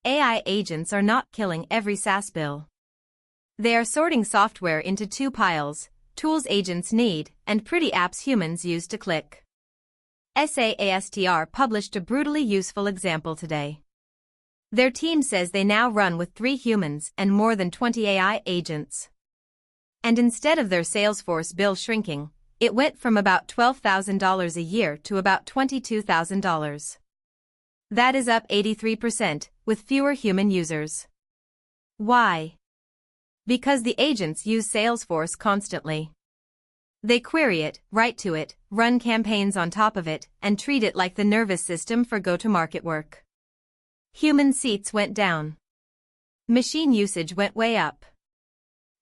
AI agents are not killing every SaaS bill. They are sorting software into two piles: tools agents need and pretty apps humans use to click. SaaStr published a brutally useful example today. Their team says they now run with 3 humans and more than 20 AI agents. And instead of their Salesforce bill shrinking, it went from about $12,000 a year to about $22,000. That is up 83%, with fewer human users. Why? Because the agents use Salesforce constantly. They query it, write to it, run campaigns on top of it, and treat it like the nervous system for go-to-market work. Human seats went down. Machine usage went way up.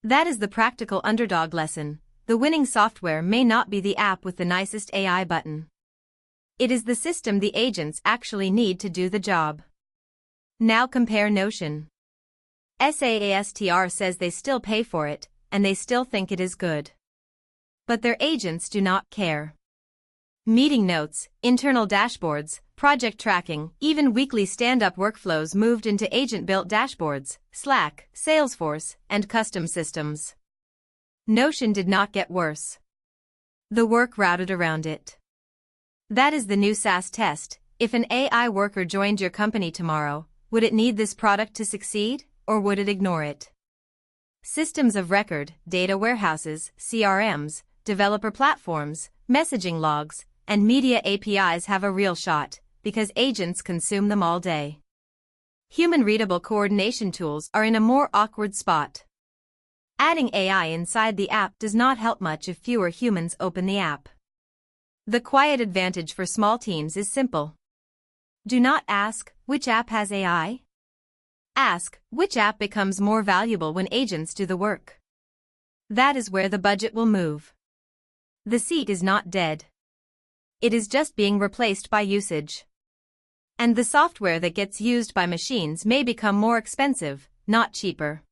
That is the practical underdog lesson. The winning software may not be the app with the nicest AI button. It is the system the agents actually need to do the job. Now compare Notion. SaaStr says they still pay for it, and they still think it is good. But their agents do not care. Meeting notes, internal dashboards, project tracking, even weekly stand-up workflows moved into agent-built dashboards, Slack, Salesforce, and custom systems. Notion did not get worse. The work routed around it. That is the new SaaS test. If an AI worker joined your company tomorrow, would it need this product to succeed, or would it ignore it? Systems of record, data warehouses, CRMs, developer platforms, messaging logs, and media APIs have a real shot, because agents consume them all day. Human-readable coordination tools are in a more awkward spot. Adding AI inside the app does not help much if fewer humans open the app. The quiet advantage for small teams is simple. Do not ask, which app has AI? Ask, which app becomes more valuable when agents do the work? That is where the budget will move. The seat is not dead. It is just being replaced by usage. And the software that gets used by machines may become more expensive, not cheaper.